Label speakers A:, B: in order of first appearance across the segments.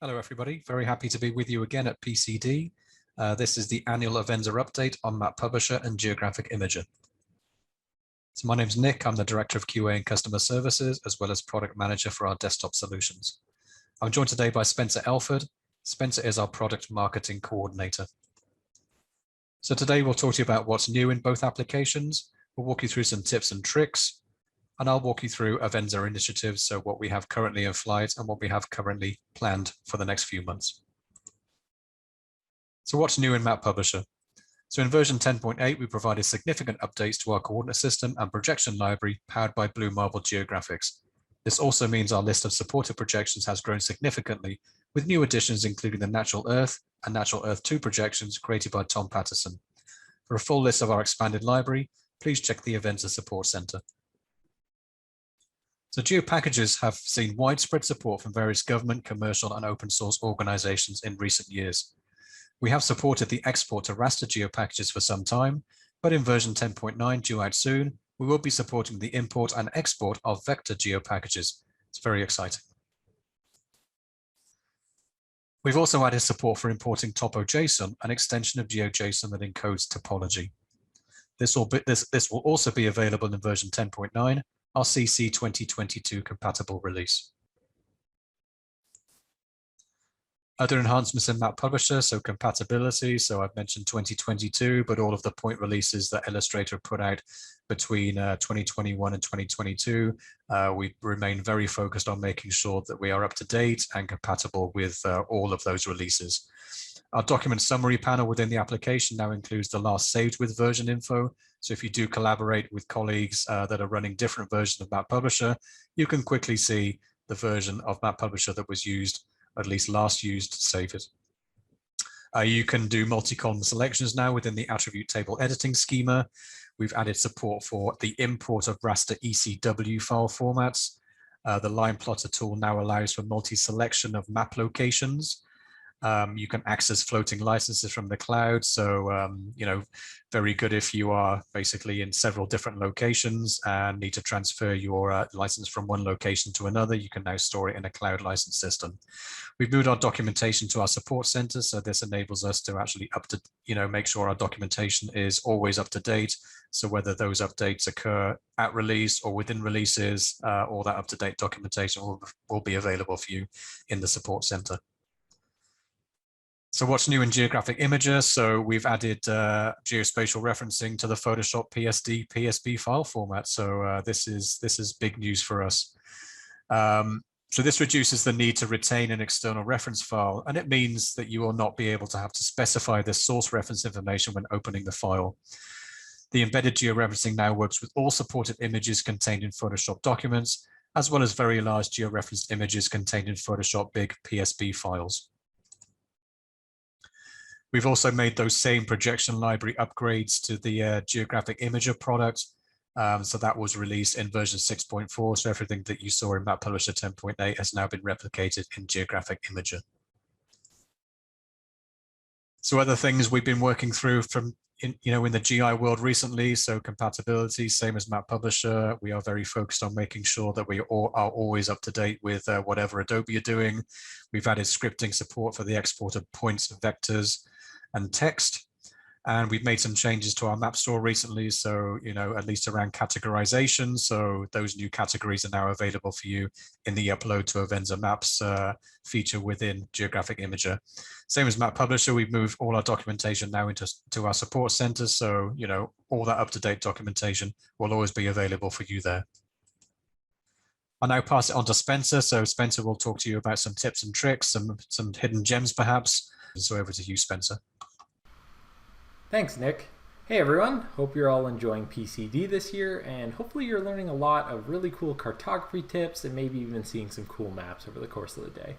A: Hello, everybody. Very happy to be with you again at PCD. This is the annual Avenza update on MAPublisher and Geographic Imager. So my name's Nick. I'm the Director of QA and Customer Services, as well as Product Manager for our desktop solutions. I'm joined today by Spencer Elford. Spencer is our Product Marketing Coordinator. So today we'll talk to you about what's new in both applications. We'll walk you through some tips and tricks, and I'll walk you through Avenza initiatives, so what we have currently in flight and what we have currently planned for the next few months. So what's new in MAPublisher? So in version 10.8, we provided significant updates to our coordinate system and projection library powered by Blue Marble Geographics. This also means our list of supported projections has grown significantly, with new additions including the Natural Earth and Natural Earth 2 projections created by Tom Patterson. For a full list of our expanded library, please check the Avenza Support Center. So Geopackages have seen widespread support from various government, commercial, and open source organizations in recent years. We have supported the export to raster geopackages for some time, but in version 10.9 due out soon, we will be supporting the import and export of vector geopackages. It's very exciting. We've also added support for importing TopoJSON, an extension of GeoJSON that encodes topology. This will also be available in version 10.9, our CC 2022 compatible release. Other enhancements in MAPublisher, so compatibility. So I've mentioned 2022, but all of the point releases that Illustrator put out between 2021 and 2022, we remain very focused on making sure that we are up to date and compatible with all of those releases. Our document summary panel within the application now includes the last saved with version info. So if you do collaborate with colleagues that are running different versions of MAPublisher, you can quickly see the version of MAPublisher that was used, at least last used, to save it. You can do multi-column selections now within the attribute table editing schema. We've added support for the import of raster ECW file formats. The line plotter tool now allows for multi-selection of map locations. You can access floating licenses from the cloud. So, very good if you are basically in several different locations and need to transfer your license from one location to another. You can now store it in a cloud license system. We've moved our documentation to our support center. So this enables us to actually make sure our documentation is always up to date. So whether those updates occur at release or within releases, all that up-to-date documentation will be available for you in the support center. So what's new in Geographic Imager? So we've added geospatial referencing to the Photoshop PSD PSB file format. So this is big news for us. So this reduces the need to retain an external reference file, and it means that you will not be able to have to specify the source reference information when opening the file. The embedded georeferencing now works with all supported images contained in Photoshop documents, as well as very large georeferenced images contained in Photoshop big PSB files. We've also made those same projection library upgrades to the Geographic Imager product. So that was released in version 6.4. So everything that you saw in MAPublisher 10.8 has now been replicated in Geographic Imager. So other things we've been working through from in the GI world recently. So compatibility, same as MAPublisher. We are very focused on making sure that we are always up to date with whatever Adobe are doing. We've added scripting support for the export of points, vectors, and text. And we've made some changes to our map store recently. So, at least around categorization. So those new categories are now available for you in the upload to Avenza Maps feature within Geographic Imager. Same as MAPublisher, we've moved all our documentation now into our support center. So, all that up-to-date documentation will always be available for you there. I'll now pass it on to Spencer. So Spencer will talk to you about some tips and tricks, some hidden gems perhaps. So over to you, Spencer.
B: Thanks, Nick. Hey everyone, hope you're all enjoying PCD this year, and hopefully you're learning a lot of really cool cartography tips and maybe even seeing some cool maps over the course of the day.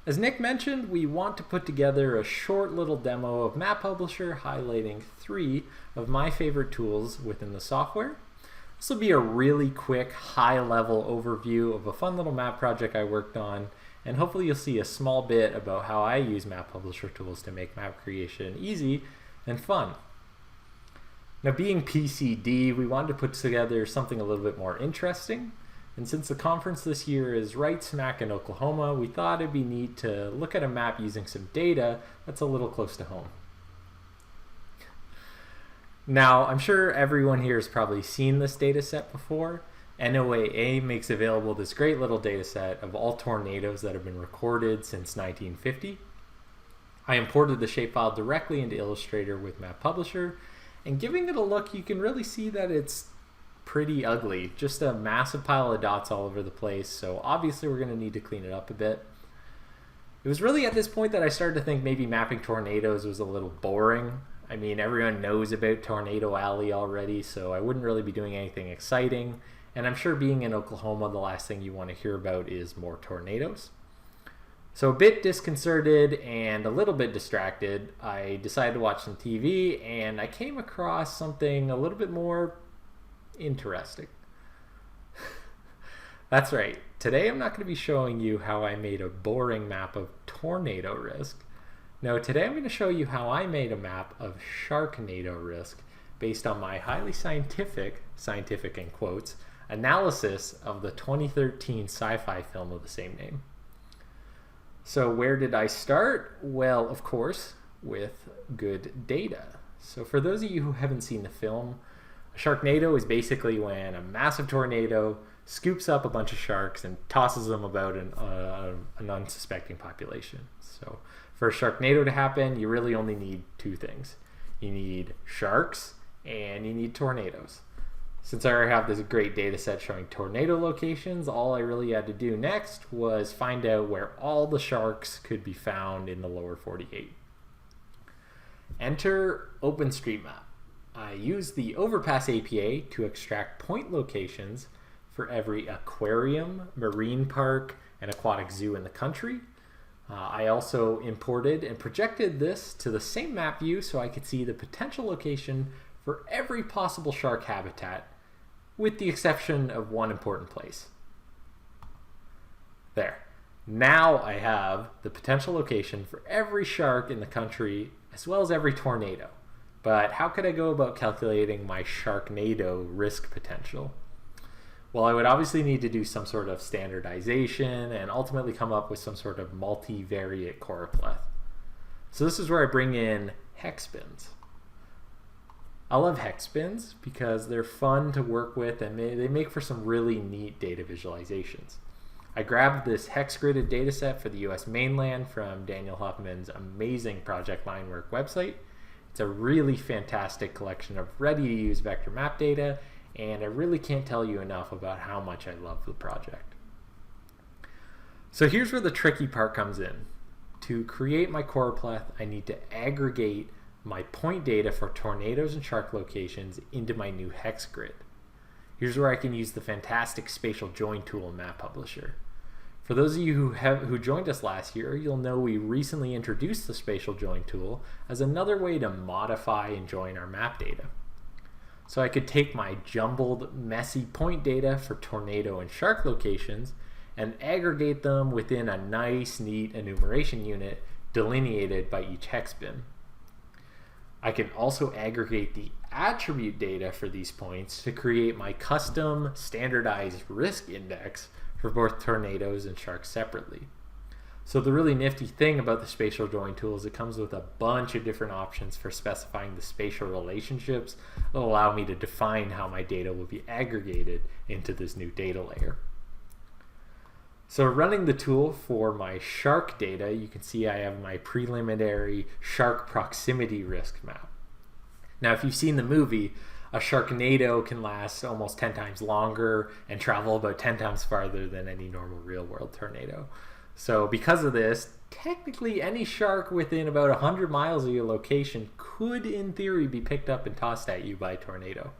B: As Nick mentioned, we want to put together a short little demo of MAPublisher highlighting 3 of my favorite tools within the software. This will be a really quick, high-level overview of a fun little map project I worked on, and hopefully you'll see a small bit about how I use MAPublisher tools to make map creation easy and fun. Now, being PCD, we wanted to put together something a little bit more interesting. And since the conference this year is right smack in Oklahoma, we thought it'd be neat to look at a map using some data that's a little close to home. Now, I'm sure everyone here has probably seen this data set before. NOAA makes available this great little data set of all tornadoes that have been recorded since 1950. I imported the shapefile directly into Illustrator with MAPublisher, and giving it a look, you can really see that it's pretty ugly. Just a massive pile of dots all over the place, so obviously we're going to need to clean it up a bit. It was really at this point that I started to think maybe mapping tornadoes was a little boring. I mean, everyone knows about Tornado Alley already, so I wouldn't really be doing anything exciting. And I'm sure being in Oklahoma, the last thing you want to hear about is more tornadoes. So a bit disconcerted and a little bit distracted, I decided to watch some TV, and I came across something a little bit more interesting. That's right. Today I'm not going to be showing you how I made a boring map of tornado risk. No, today I'm going to show you how I made a map of sharknado risk based on my highly scientific in quotes, analysis of the 2013 sci-fi film of the same name. So where did I start? Well, of course, with good data. So for those of you who haven't seen the film, a sharknado is basically when a massive tornado scoops up a bunch of sharks and tosses them about an unsuspecting population. So for a sharknado to happen, you really only need two things. You need sharks and you need tornadoes. Since I already have this great data set showing tornado locations, all I really had to do next was find out where all the sharks could be found in the lower 48. Enter OpenStreetMap. I used the Overpass API to extract point locations for every aquarium, marine park, and aquatic zoo in the country. I also imported and projected this to the same map view so I could see the potential location for every possible shark habitat, with the exception of one important place. There. Now I have the potential location for every shark in the country as well as every tornado. But how could I go about calculating my sharknado risk potential? Well, I would obviously need to do some sort of standardization and ultimately come up with some sort of multivariate choropleth. So this is where I bring in hex bins. I love hex bins because they're fun to work with and they make for some really neat data visualizations. I grabbed this hex gridded data set for the US mainland from Daniel Huffman's amazing Project Linework website. It's a really fantastic collection of ready to use vector map data, and I really can't tell you enough about how much I love the project. So here's where the tricky part comes in. To create my choropleth, I need to aggregate my point data for tornadoes and shark locations into my new hex grid. Here's where I can use the fantastic spatial join tool in MAPublisher. For those of you who joined us last year, you'll know we recently introduced the spatial join tool as another way to modify and join our map data. So I could take my jumbled, messy point data for tornado and shark locations and aggregate them within a nice, neat enumeration unit delineated by each hex bin. I can also aggregate the attribute data for these points to create my custom standardized risk index for both tornadoes and sharks separately. So the really nifty thing about the spatial join tool is it comes with a bunch of different options for specifying the spatial relationships that allow me to define how my data will be aggregated into this new data layer. So running the tool for my shark data, you can see I have my preliminary shark proximity risk map. Now, if you've seen the movie, a sharknado can last almost 10 times longer and travel about 10 times farther than any normal real-world tornado. So because of this, technically any shark within about 100 miles of your location could, in theory, be picked up and tossed at you by a tornado.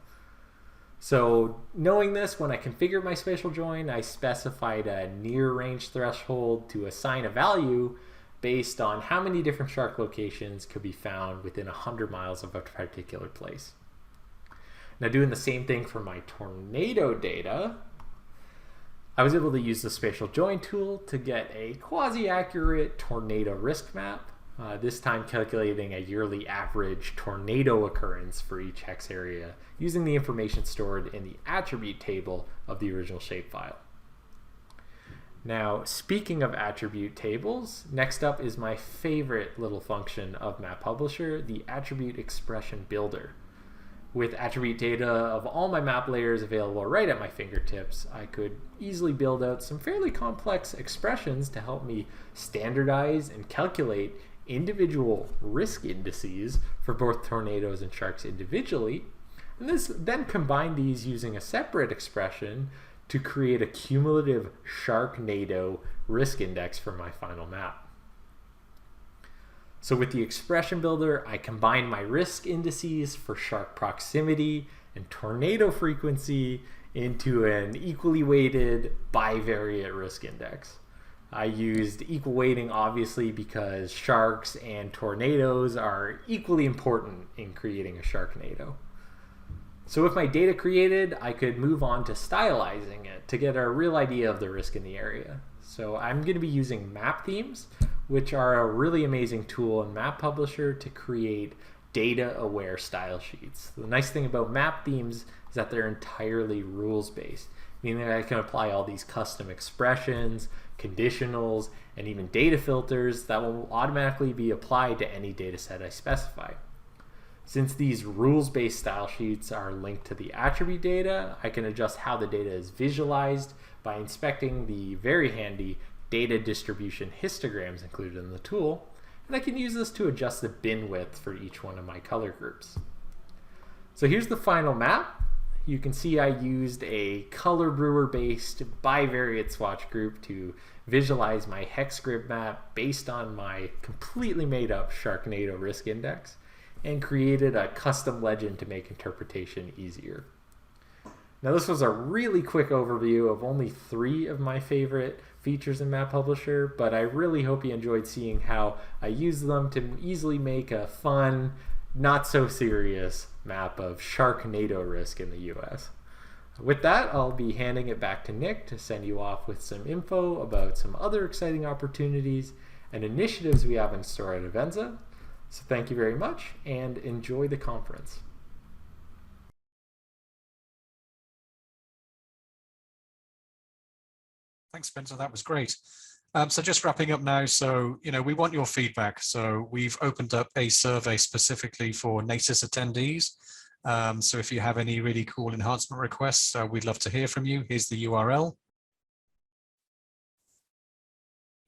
B: So knowing this, when I configured my spatial join, I specified a near range threshold to assign a value based on how many different shark locations could be found within 100 miles of a particular place. Now, doing the same thing for my tornado data, I was able to use the spatial join tool to get a quasi-accurate tornado risk map, this time calculating a yearly average tornado occurrence for each hex area using the information stored in the attribute table of the original shapefile. Now, speaking of attribute tables, next up is my favorite little function of MAPublisher, the attribute expression builder. With attribute data of all my map layers available right at my fingertips, I could easily build out some fairly complex expressions to help me standardize and calculate individual risk indices for both tornadoes and sharks individually, and then combine these using a separate expression to create a cumulative Sharknado risk index for my final map. So with the expression builder, I combine my risk indices for shark proximity and tornado frequency into an equally weighted bivariate risk index. I used equal weighting obviously because sharks and tornadoes are equally important in creating a Sharknado. So with my data created, I could move on to stylizing it to get a real idea of the risk in the area. So I'm going to be using map themes, which are a really amazing tool in MAPublisher to create data-aware style sheets. The nice thing about map themes is that they're entirely rules-based, meaning that I can apply all these custom expressions, conditionals, and even data filters that will automatically be applied to any data set I specify. Since these rules-based style sheets are linked to the attribute data, I can adjust how the data is visualized by inspecting the very handy data distribution histograms included in the tool, and I can use this to adjust the bin width for each one of my color groups. So here's the final map. You can see I used a color brewer based bivariate swatch group to visualize my hex grid map based on my completely made up Sharknado risk index, and created a custom legend to make interpretation easier. Now this was a really quick overview of only 3 of my favorite features in MAPublisher, but I really hope you enjoyed seeing how I use them to easily make a fun, not so serious map of Sharknado risk in the US. With that, I'll be handing it back to Nick to send you off with some info about some other exciting opportunities and initiatives we have in store at Avenza. So thank you very much and enjoy the conference.
A: Thanks, Spencer. That was great. So just wrapping up now. So, we want your feedback. So we've opened up a survey specifically for NACIS attendees. So if you have any really cool enhancement requests, we'd love to hear from you. Here's the URL.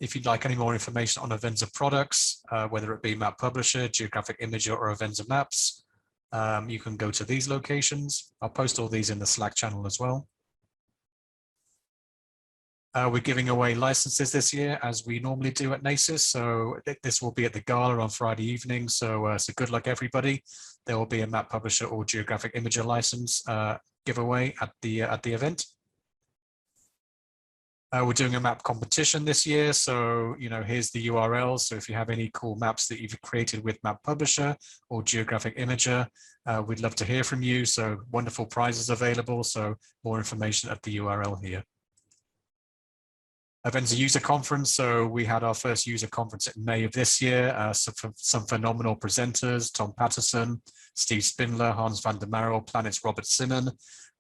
A: If you'd like any more information on Avenza products, whether it be MAPublisher, Geographic Imager, or Avenza Maps, you can go to these locations. I'll post all these in the Slack channel as well. We're giving away licenses this year, as we normally do at NACIS. So this will be at the gala on Friday evening. So good luck, everybody. There will be a MAPublisher or Geographic Imager license giveaway at the event. We're doing a map competition this year. So, here's the URL. So if you have any cool maps that you've created with MAPublisher or Geographic Imager, we'd love to hear from you. So wonderful prizes available. So more information at the URL here. Avenza User Conference. So we had our first user conference in May of this year. Some phenomenal presenters: Tom Patterson, Steve Spindler, Hans van der Marel, Planet's Robert Simon.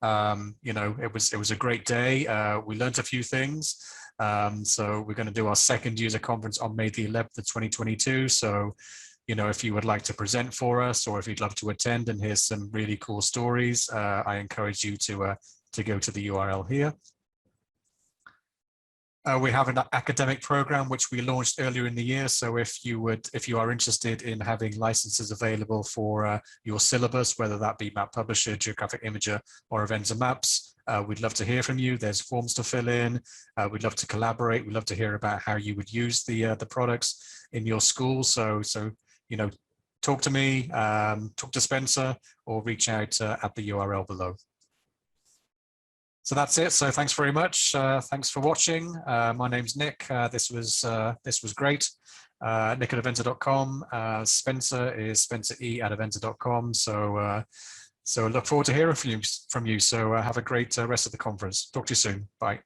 A: It was a great day. We learned a few things. So we're going to do our second user conference on May the 11th of 2022. So, if you would like to present for us, or if you'd love to attend and hear some really cool stories, I encourage you to go to the URL here. We have an academic program which we launched earlier in the year. So if you are interested in having licenses available for your syllabus, whether that be MAPublisher, Geographic Imager, or Avenza Maps, we'd love to hear from you. There's forms to fill in. We'd love to collaborate. We'd love to hear about how you would use the products in your school. So talk to me, talk to Spencer, or reach out at the URL below. So that's it. So thanks very much. Thanks for watching. My name's Nick. This was great. Nick at Avenza.com. Spencer is Spencer E at Avenza.com. So look forward to hearing from you. So have a great rest of the conference. Talk to you soon. Bye.